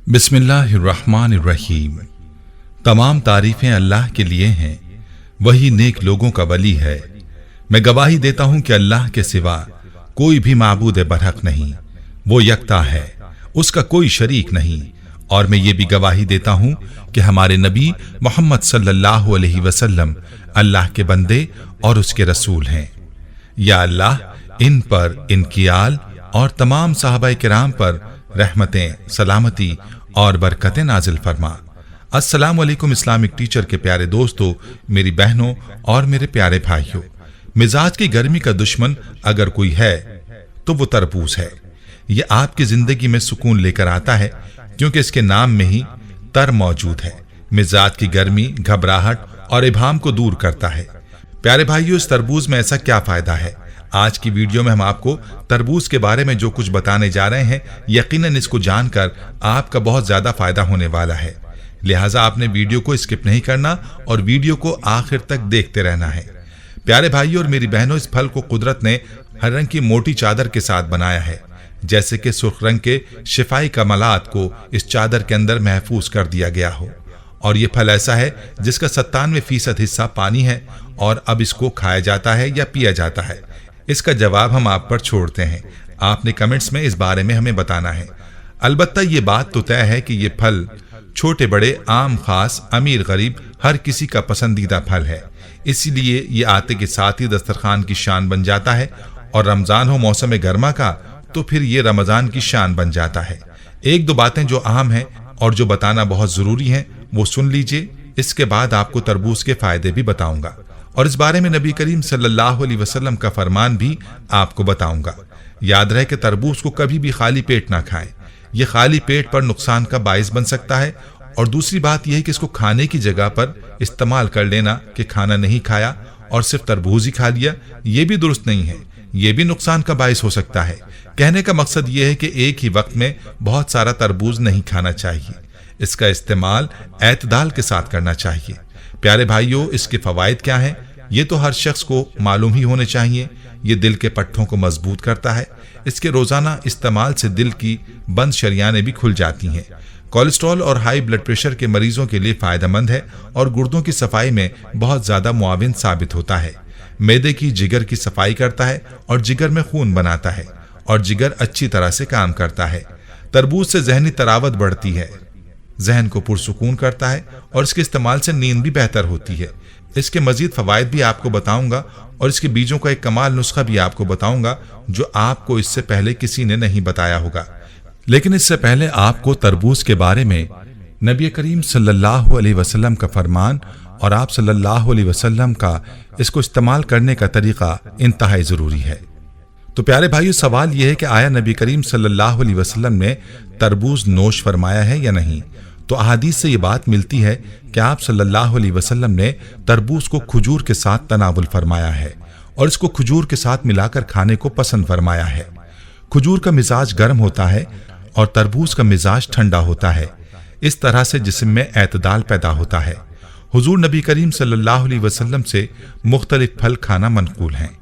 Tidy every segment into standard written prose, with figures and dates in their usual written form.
बिस्मिल्लाहिर्रहमानिर्रहीम। तमाम तारीफें अल्लाह के लिए हैं, वही नेक लोगों का वली है। मैं गवाही देता हूं कि अल्लाह के सिवा कोई भी माबूद बरहक नहीं, वो यकता है, उसका कोई शरीक नहीं। और मैं ये भी गवाही देता हूं कि हमारे नबी मोहम्मद सल्लल्लाहु अलैहि वसल्लम अल्लाह के बंदे और उसके रसूल हैं। या अल्लाह इन पर, इनकी आल और तमाम सहाबाए किराम पर रहमतें, सलामती और बरकतें नाजिल फरमा। अस्सलामु अलैकुम इस्लामिक टीचर के प्यारे दोस्तों, मेरी बहनों और मेरे प्यारे भाइयों, मिजाज की गर्मी का दुश्मन अगर कोई है तो वो तरबूज है। ये आपकी जिंदगी में सुकून लेकर आता है क्योंकि इसके नाम में ही तर मौजूद है। मिजाज की गर्मी, घबराहट और इबाम को दूर करता है। प्यारे भाइयों, इस तरबूज में ऐसा क्या फायदा है? आज की वीडियो में हम आपको तरबूज के बारे में जो कुछ बताने जा रहे हैं, यकीनन इसको जानकर आपका बहुत ज्यादा फायदा होने वाला है। लिहाजा आपने वीडियो को स्किप नहीं करना और वीडियो को आखिर तक देखते रहना है। प्यारे भाइयों और मेरी बहनों, इस फल को कुदरत ने हर रंग की मोटी चादर के साथ बनाया है, जैसे कि सुर्ख रंग के शिफाई कमलात को इस चादर के अंदर महफूज कर दिया गया हो। और ये फल ऐसा है जिसका 97% हिस्सा पानी है और अब इसको खाया जाता है या पिया जाता है, इसका जवाब हम आप पर छोड़ते हैं। आपने कमेंट्स में इस बारे में हमें बताना है। अलबत्ता ये बात तो तय है कि ये फल छोटे बड़े, आम खास, अमीर गरीब हर किसी का पसंदीदा फल है। इसीलिए ये आते के साथ ही दस्तरखान की शान बन जाता है, और रमजान हो मौसम गर्मा का तो फिर ये रमजान की शान बन जाता है। एक दो बातें जो अहम हैं और जो बताना बहुत जरूरी है वो सुन लीजिए। इसके बाद आपको तरबूज के फायदे भी बताऊंगा और इस बारे में नबी करीम सल्लल्लाहु अलैहि वसल्लम का फरमान भी आपको बताऊंगा। याद रहे कि तरबूज को कभी भी खाली पेट ना खाएं, यह खाली पेट पर नुकसान का बाइस बन सकता है। और दूसरी बात यह है कि इसको खाने की जगह पर इस्तेमाल कर लेना कि खाना नहीं खाया और सिर्फ तरबूज ही खा लिया, यह भी दुरुस्त नहीं है, यह भी नुकसान का बाइस हो सकता है। कहने का मकसद यह है कि एक ही वक्त में बहुत सारा तरबूज नहीं खाना चाहिए, इसका इस्तेमाल एतदाल के साथ करना चाहिए। प्यारे भाइयों, इसके फवायद क्या हैं ये तो हर शख्स को मालूम ही होने चाहिए। ये दिल के पट्टों को मजबूत करता है। इसके रोजाना इस्तेमाल से दिल की बंद शरियानें भी खुल जाती हैं। कोलेस्ट्रॉल और हाई ब्लड प्रेशर के मरीजों के लिए फायदेमंद है और गुर्दों की सफाई में बहुत ज्यादा मुआविन साबित होता है। मैदे की, जिगर की सफाई करता है और जिगर में खून बनाता है और जिगर अच्छी तरह से काम करता है। तरबूज से जहनी तरावत बढ़ती है, जहन को पुरसुकून करता है और इसके इस्तेमाल से नींद भी बेहतर होती है। इसके मजीद फवायद भी आपको बताऊंगा और इसके बीजों का एक कमाल नुस्खा भी आपको बताऊंगा जो आपको इससे पहले किसी ने नहीं बताया होगा। लेकिन इससे पहले आपको तरबूज के बारे में नबी करीम सल्लल्लाहु अलैहि वसल्लम का फरमान और आप सल्लल्लाहु अलैहि वसल्लम का इसको इस्तेमाल करने का तरीका इंतहाई जरूरी है। तो प्यारे भाइयों, सवाल यह है कि आया नबी करीम सल्लल्लाहु अलैहि वसल्लम ने तरबूज नोश फरमाया है या नहीं? तो अहादीस से ये बात मिलती है कि आप सल्लल्लाहु अलैहि वसल्लम ने तरबूज को खजूर के साथ तनावुल फरमाया है और इसको खजूर के साथ मिलाकर खाने को पसंद फरमाया है। खजूर का मिजाज गर्म होता है और तरबूज का मिजाज ठंडा होता है। इस तरह से जिस्म में एतदाल पैदा होता है। हुजूर नबी करीम सल्लल्लाहु अलैहि वसल्लम से मुख्तलिफ फल खाना मनकूल हैं।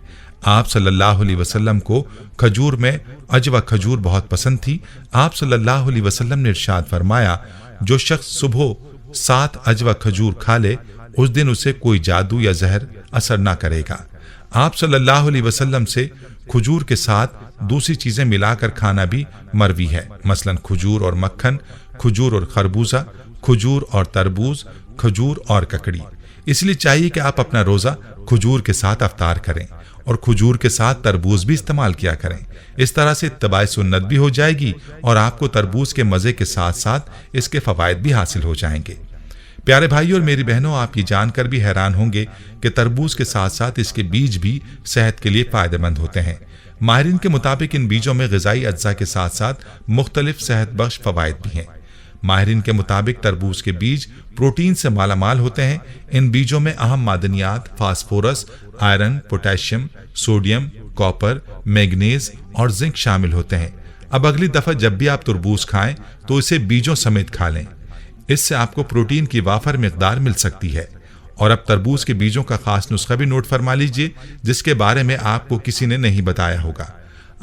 आप सल्लल्लाहु अलैहि वसल्लम को खजूर में अजवा खजूर बहुत पसंद थी। आप सल्लल्लाहु अलैहि वसल्लम ने इरशाद फरमाया, जो शख्स सुबह 7 अजवा खजूर खा ले उस दिन उसे कोई जादू या जहर असर ना करेगा। आप सल्लल्लाहु अलैहि वसल्लम से खजूर के साथ दूसरी चीजें मिलाकर खाना भी मरवी है, मसलन खजूर और मक्खन, खजूर और खरबूजा, खजूर और तरबूज, खजूर और ककड़ी। इसलिए चाहिए कि आप अपना रोजा खजूर के साथ अफ्तार करें और खजूर के साथ तरबूज भी इस्तेमाल किया करें। इस तरह से इत्तबाए सुन्नत भी हो जाएगी और आपको तरबूज के मजे के साथ साथ इसके फवायद भी हासिल हो जाएंगे। प्यारे भाइयों और मेरी बहनों, आप ये जानकर भी हैरान होंगे कि तरबूज के साथ साथ इसके बीज भी सेहत के लिए फायदेमंद होते हैं। माहिरीन के मुताबिक इन बीजों में ग़िज़ाई अज्जा के साथ साथ मुख्तलिफ सेहत बख्श फवायद भी हैं। माहिरीन के मुताबिक तरबूज के बीज प्रोटीन से मालामाल होते हैं। इन बीजों में अहम मादनियात phosphorus, iron, potassium, sodium, copper, manganese और जिंक शामिल होते हैं। अब अगली दफा जब भी आप तरबूज खाएं तो इसे बीजों समेत खा लें, इससे आपको प्रोटीन की वाफर मिकदार मिल सकती है। और अब तरबूज के बीजों का खास नुस्खा भी नोट फरमा लीजिए जिसके बारे में आपको किसी ने नहीं बताया होगा।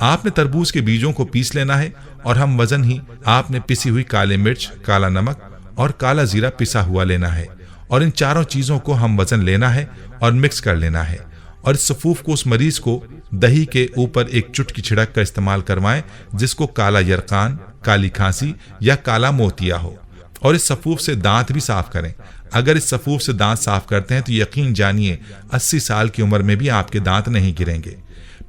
आपने तरबूज के बीजों को पीस लेना है और हम वजन ही आपने पिसी हुई काली मिर्च, काला नमक और काला जीरा पिसा हुआ लेना है और इन चारों चीजों को हम वजन लेना है और मिक्स कर लेना है और इस सफूफ को उस मरीज को दही के ऊपर एक चुटकी छिड़क कर इस्तेमाल करवाएं जिसको काला यरकान, काली खांसी या काला मोतिया हो। और इस सफूफ से दांत भी साफ करें। अगर इस सफूफ से दांत साफ करते हैं तो यकीन जानिए 80 साल की उम्र में भी आपके दांत नहीं गिरेंगे।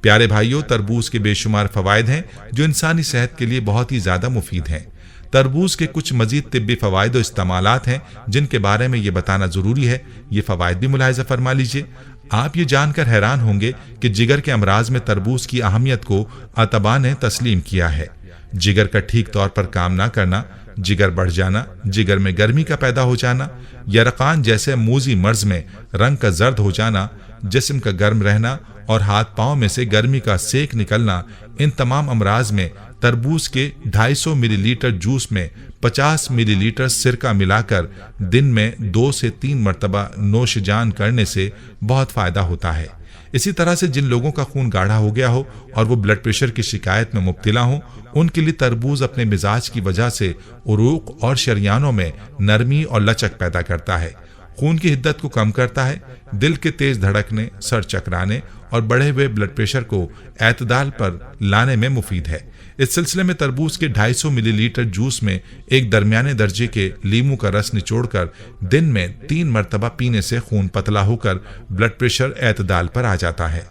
प्यारे भाइयों, तरबूज के बेशुमार फवायद हैं जो इंसानी सेहत के लिए बहुत ही ज्यादा मुफीद हैं। तरबूज के कुछ मजीद तिब्बी फवायद और इस्तेमालात हैं जिनके बारे में ये बताना जरूरी है। ये फवायद भी मुलाहिजा फरमा लीजिए। आप ये जानकर हैरान होंगे कि जिगर के अमराज में तरबूज की अहमियत को अतबा ने तस्लीम किया है। जिगर का ठीक तौर पर काम ना करना, जिगर बढ़ जाना, जिगर में गर्मी का पैदा हो जाना, यरकान जैसे मूजी मर्ज में रंग का जर्द हो जाना, जिस्म का गर्म रहना और हाथ पांव में से गर्मी का सेक निकलना, इन तमाम अमराज में तरबूज के 250 मिलीलीटर जूस में 50 मिलीलीटर सिरका मिलाकर दिन में 2 से 3 मरतबा नोशजान करने से बहुत फायदा होता है। इसी तरह से जिन लोगों का खून गाढ़ा हो गया हो और वो ब्लड प्रेशर की शिकायत में मुब्तला हो, उनके लिए तरबूज अपने मिजाज की वजह से उरूक और शरियानों में नरमी और लचक पैदा करता है, खून की हिद्दत को कम करता है, दिल के तेज धड़कने, सर चकराने और बढ़े हुए ब्लड प्रेशर को एतदाल पर लाने में मुफीद है। इस सिलसिले में तरबूज के 250 मिलीलीटर जूस में एक दरमियाने दर्जे के लीमू का रस निचोड़कर दिन में 3 मरतबा पीने से खून पतला होकर ब्लड प्रेशर एतदाल पर आ जाता है।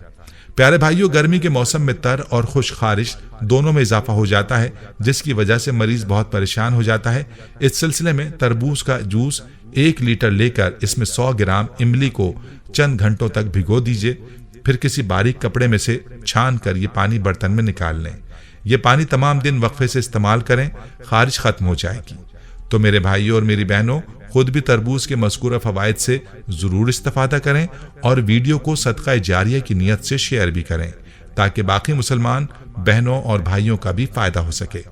प्यारे भाइयों, गर्मी के मौसम में तर और खुश खारिश दोनों में इजाफा हो जाता है जिसकी वजह से मरीज बहुत परेशान हो जाता है। इस सिलसिले में तरबूज का जूस 1 लीटर लेकर इसमें 100 ग्राम इमली को चंद घंटों तक भिगो दीजिए। फिर किसी बारीक कपड़े में से छान कर ये पानी बर्तन में निकाल लें। ये पानी तमाम दिन वक्फे से इस्तेमाल करें, खारिश खत्म हो जाएगी। तो मेरे भाइयों और मेरी बहनों, खुद भी तरबूज के मज़कूरा फवायद से जरूर इस्तेफादा करें और वीडियो को सदका जारिया की नीयत से शेयर भी करें ताकि बाकी मुसलमान बहनों और भाइयों का भी फायदा हो सके।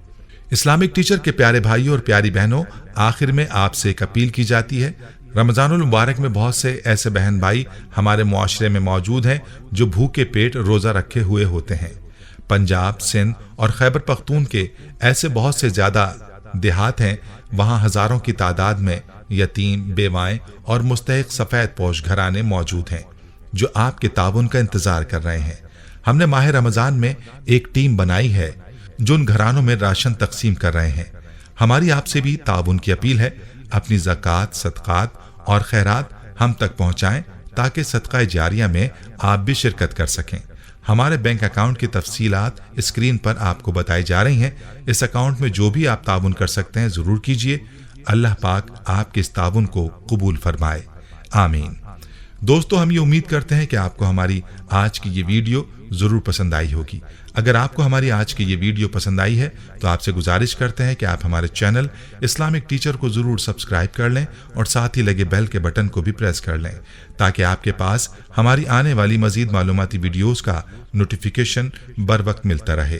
इस्लामिक टीचर के प्यारे भाइयों और प्यारी बहनों, आखिर में आपसे एक अपील की जाती है। रमजानुल मुबारक में बहुत से ऐसे बहन भाई हमारे मुआशरे में मौजूद हैं जो भूखे पेट रोजा रखे हुए होते हैं। पंजाब, सिंध और खैबर पख्तून के ऐसे बहुत से ज्यादा देहात हैं, वहां हजारों की तादाद में यतीम, बेवाएं और मुस्तहिक सफेद पोश घराने मौजूद हैं जो आपके ताउन का इंतजार कर रहे हैं। हमने माह रमजान में एक टीम बनाई है जो उन घरानों में राशन तकसीम कर रहे हैं। हमारी आपसे भी ताउन की अपील है, अपनी ज़कात, सदकात और खैरात हम तक पहुंचाएं ताकि सदका जारिया में आप भी शिरकत कर सकें। हमारे बैंक अकाउंट की तफसीलात स्क्रीन पर आपको बताई जा रही हैं। इस अकाउंट में जो भी आप ताउन कर सकते हैं जरूर कीजिए। अल्लाह पाक आपके इस ताउन को कबूल फरमाए, आमीन। दोस्तों, हम ये उम्मीद करते हैं कि आपको हमारी आज की ये वीडियो जरूर पसंद आई होगी। अगर आपको हमारी आज की ये वीडियो पसंद आई है तो आपसे गुजारिश करते हैं कि आप हमारे चैनल इस्लामिक टीचर को जरूर सब्सक्राइब कर लें और साथ ही लगे बेल के बटन को भी प्रेस कर लें ताकि आपके पास हमारी आने वाली मजीद मालूमाती वीडियोस का नोटिफिकेशन बर वक्त मिलता रहे।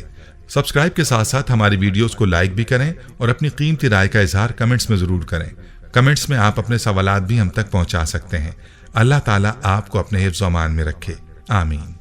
सब्सक्राइब के साथ साथ हमारी वीडियोस को लाइक भी करें और अपनी कीमती राय का इजहार कमेंट्स में जरूर करें। कमेंट्स में आप अपने सवालात भी हम तक पहुंचा सकते हैं। अल्लाह ताला आपको अपने हिफ्ज़-ओ-अमान में रखे, आमीन।